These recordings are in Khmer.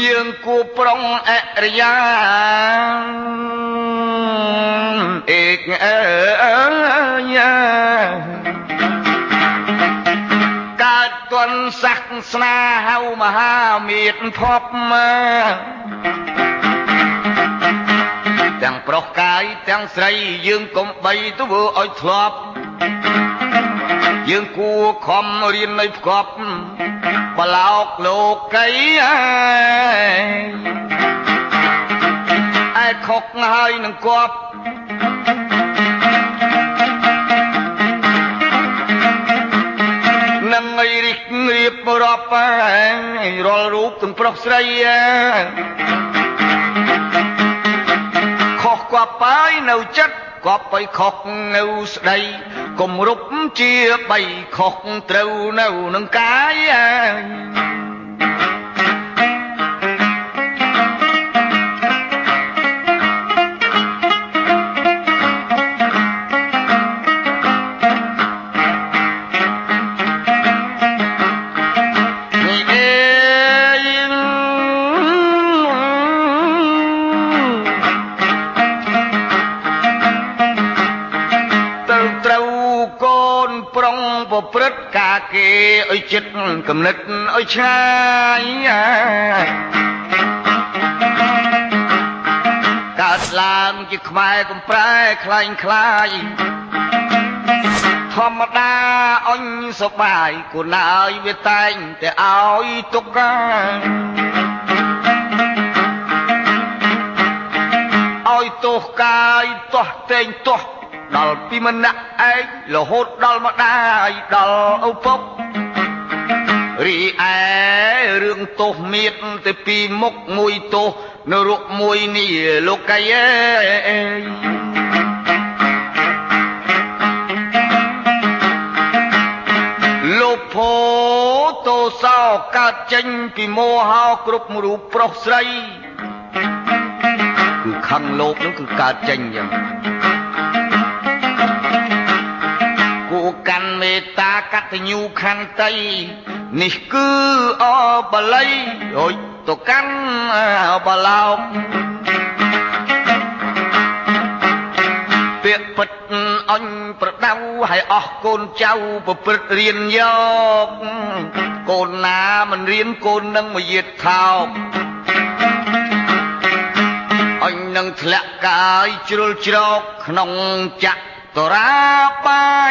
dương của prong ya ê nha cả tuần sắc na hau mà ha miệt phop mà chẳng prok cái chẳng say dương cũng bay tu vừa oi thọp dương cua khom riêng nơi phop bà lọc lục cái ai khóc hơi nâng quắp nâng ngây rịch nghiệp rộp rồi rút từng prok sray khóc quắp bái nâu chất quắp bái khóc nâu đây cùng rút chia bày khóc trâu nâu nâng cái prất cả kê ơi chết cầm nứt ơi trai cả làm chỉ khai cũng phải khai khai thầm đa anh sập bài của nai về tay để áo tục ôi tục cái toh tên toh đal pi mình ai là hốt đal mà đai đal âu phúc ri ai rương tô miết từ pi mốc mùi tô nở ruột mùi nì lô cây lô phố tô sao cả tranh pi mô hao cướp mù prok sray cứ khăng lốp nó cứ cả tranh vậy căn mê ta cắt nhu khăn tay nì cứ ở bà lấy rồi tổ căn ở bà lao việc bật anh bật đau hay con cháu bật riêng dọc con na mình riêng con nâng mà diệt thao anh nâng thẹn cái chul chọc nông chặt tổ ra ba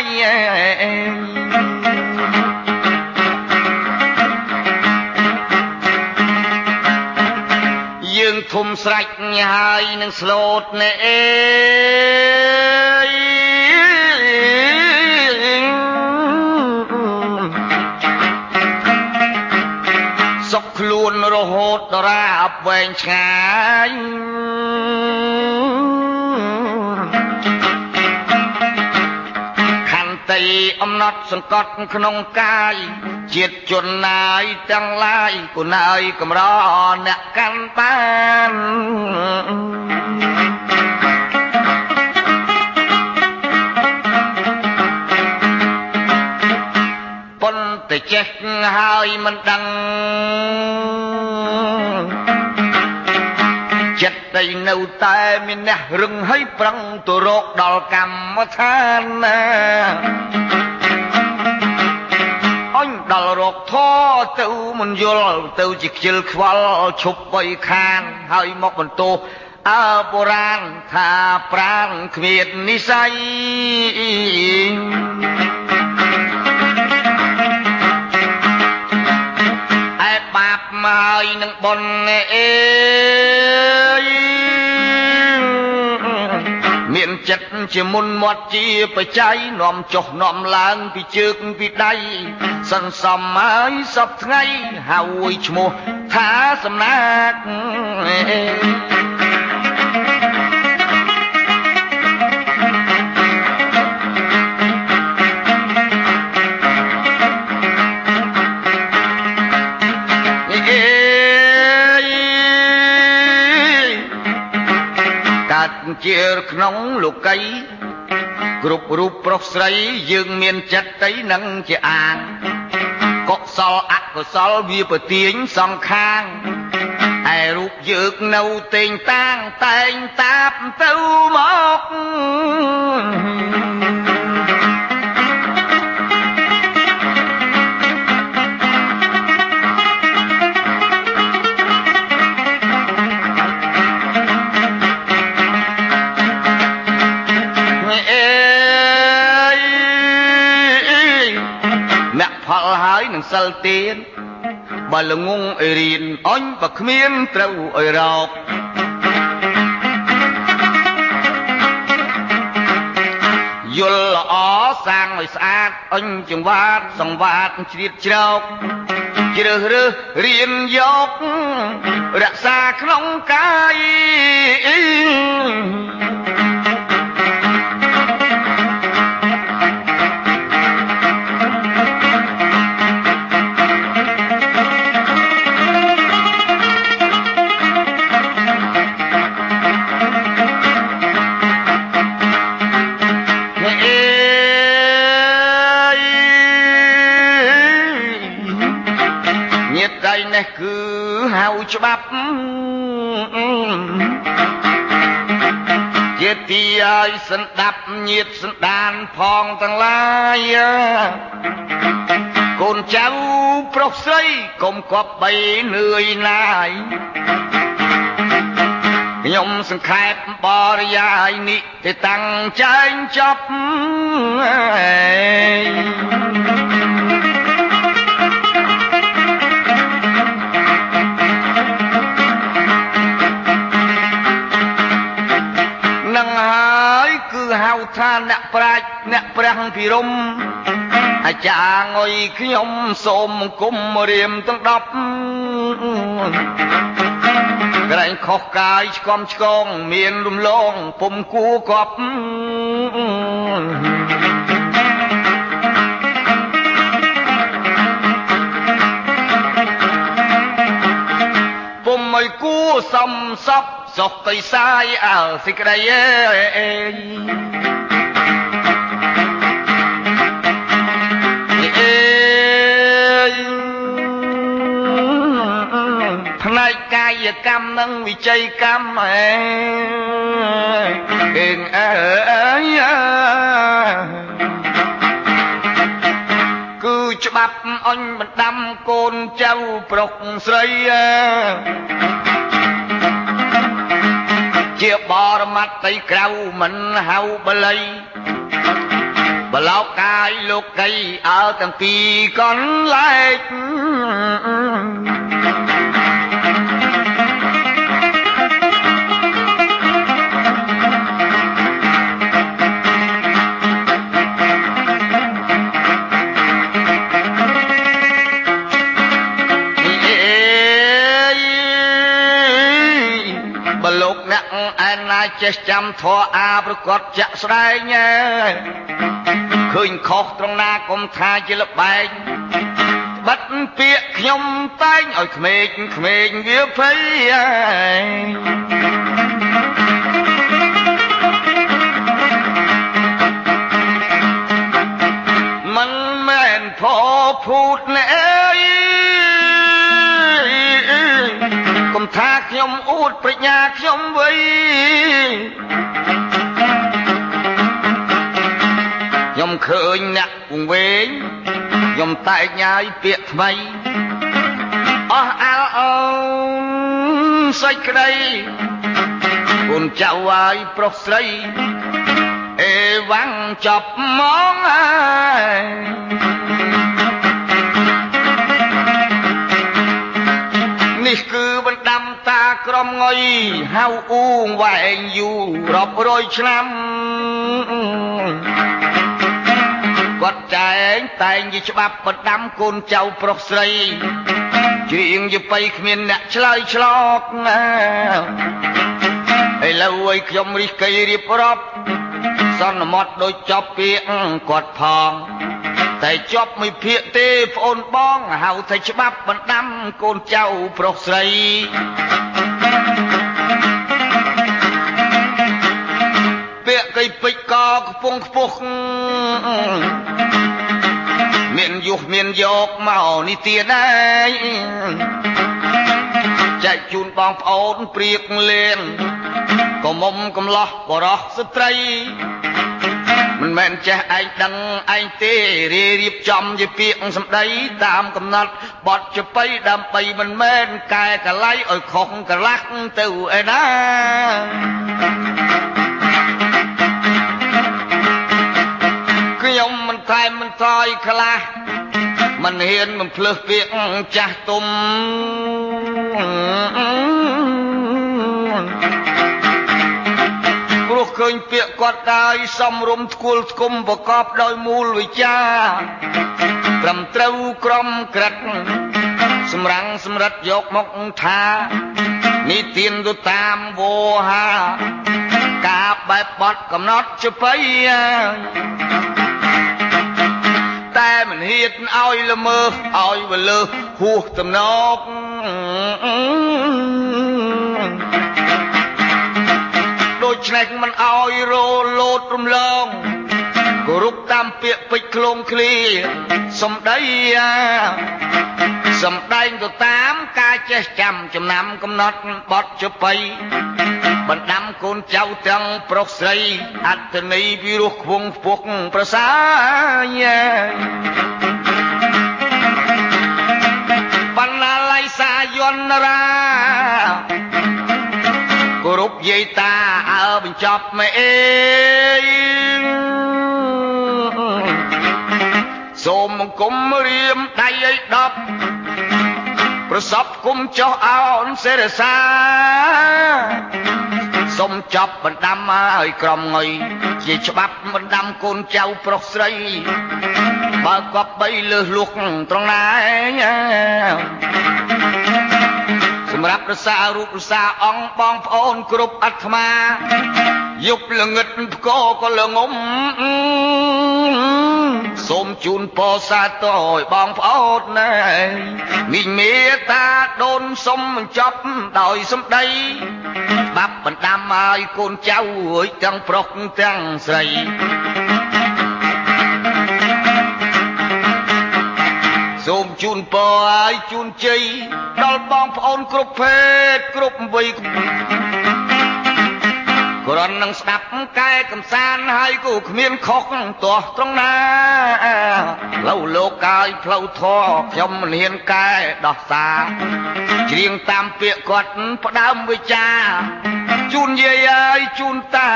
dương thùng sạch hai nâng slot nè sọc luôn rồi hốt tổ ra bên trái tay âm nót sân cót không cai triệt chuẩn nai tăng lai của nai cầm rõ nè căn pan pon tay chết hai mình đăng chết đây nâu tay mình nè rừng hay prăng tổ rốt đào cầm mà than anh đào rốt thô tự mình vô tự chỉ kêu khval chụp bay khan hai mọc mình tô a boran tha prang khmiet ni say ai bạp mai nâng bon miệng chất chỉ muốn mót chi phải cháy nòm chọc nòm lang vì trước vì đây sân sầm ái sập ngay hào chmô thả sầm nát chia nóng lục cây group group prok sray dương miền chất tấy nâng chỉ an có sao ác có sao vi bờ tiếng song khang ឯរូបយើងនៅតែងតាំងតែងតាបទៅមកផលហើយនឹងសិលទៀនបើល្ងងអីរៀនអញបើគ្មានត្រូវអីរកយល់ល្អសាងឲ្យស្អាតអញចង្វាតសង្វាតជ្រៀតជ្រោកជ្រើសរើសរៀនយករក្សាក្នុងកាយគឺហៅច្បាប់ជាទីឲ្យសន្តាប់ញាតសន្តានផងទាំងឡាយកូនចៅប្រុសស្រីកុំគប់បីនឿយណាយខ្ញុំសង្ខេបបរិយាយនេះទៅតាំងចែងចប់ហៅថាអ្នកប្រាជ្ញអ្នកព្រះភិរមអាចារ្យងុយខ្ញុំសូមគុំរៀមទាំង10ក្រែងខុសកាយឆ្កំឆ្កងមានរំលងពុំគួរគប់ពុំឲ្យគួរសំសពសុខទៅសាយអើសេចក្តីផ្នែកកាយកម្មនិងវិច័យកម្មគឺច្បាប់អញបណ្ដាំកូនចៅប្រុសស្រីជាបរមត្តៃក្រៅមិនហៅបល័យបលោកកាយលោកីអើទាំងពីរកន្លែកចេះចាំធម៌អាប្រកបចាក់ស្ដែងឃើញខុសត្រង់ណាកុំថាជាលបែងបិទពាក្យខ្ញុំតែងឲ្យក្មេងវាភ័យមិនមែនផភូតណែកុំថាខ្ញុំអួតប្រាជ្ញាខ្ញុំវិញខ្ញុំឃើញអ្នកវង្វេងខ្ញុំតែកញ៉ាយពាក្យថ្មីអស់អាល់អូនសេចក្តីកូនចៅហើយប្រុសស្រីអេវ៉ាំងចប់មកហើយនេះគឺបណ្ដាំតាក្រមងុយហៅអ៊ូងវែងយូររាប់រយឆ្នាំគាត់ចែងតែងជាច្បាប់បណ្ដាំកូនចៅប្រុសស្រីច្រៀងយបៃគ្មានអ្នកឆ្លើយឆ្លកឥឡូវឲ្យខ្ញុំរិះគិរៀបរាប់សន្មត់ដូចចប់ពាក្យគាត់ផងតែចប់មួយភាគទេប្អូនបងហៅថាច្បាប់បណ្ដាំកូនចៅប្រុសស្រីពាក្យកៃពេជ្រកកំពុងខ្ពស់មានយុះមានយកមកនេះទៀតដែរចែក ជូនបងប្អូនព្រៀកលេងក៏មុំកំឡោះបរោះស្ត្រីមិនមែនចេះឯងដឹងឯងទេរៀបចំជាពាក្យសម្ដីតាមកំណត់បទចបៃដើម្បីមិនមែនកែកលៃឲ្យខុសកលាស់ទៅឯណាខ្ញុំមិនតែមិនថយខ្លះមិនហ៊ានមិនភ្លើសពាក្យចាស់ទុំព្រោះឃើញពាក្យគាត់កាយសំរុំធ្គល់ធ្គំប្រកបដោយមូលវិជ្ជាត្រឹមត្រូវក្រមក្រិតសម្រាំងសម្រិតយកមកថានេះទានទៅតាមវោហាការបែបបត់កំណត់ចបៃតែមិនហ៊ានឲ្យល្មើសឲ្យវលើហួសទំនកដូច្នេះមិនឲ្យរលោតរំលងគោរពតាមពាក្យពេចន៍ឃ្លោងឃ្លាសំដីសំដែងទៅតាមការចេះចាំចំណាំកំណត់បទចបៃបណ្ដាំកូនចៅទាំងប្រុសស្រីអត្តន័យពីរោះខ្វងខ្ពស់ប្រសាបណ្ណាល័យសាយន្តរាគោរពយាយតាអើបញ្ចប់មេសូមអង្គមរៀមដៃឲ្យ10ប្រសពគុំចុះអោនសេរសាសុំចាប់បណ្ដាំឲ្យក្រុមងុយជាច្បាប់បណ្ដាំកូនចៅប្រុសស្រីបើគប់បីលើសលួសត្រង់ណាសម្រាប់រសារូបរសាអង្គបងប្អូនគ្រប់អាត្មាយប់ល្ងិតផ្គរក៏ល្ងំសូមជូនពរសាទរឲ្យបងប្អូនណែមីងមេតាដូនសុំបញ្ចប់ដោយសម្ដីបាប់បណ្ដាំឲ្យកូនចៅអើយទាំងប្រុសទាំងស្រីសូមជូនពរឲ្យជូនជ័យដល់បងប្អូនគ្រប់ភេទគ្រប់វ័យគ្រាន់នឹងស្ដាប់កែកំសាន្តហើយក៏គ្មានខុសទាស់ត្រង់ណាផ្លូវលោកកាយផ្លូវធម៌ខ្ញុំមិនហ៊ានកែដោះសារច្រៀងតាមពាក្យគាត់ផ្ដើមវិចាជូនយាយហើយជូនតា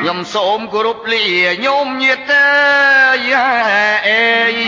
ខ្ញុំសូមគោរពលាញោមញាតិអើយ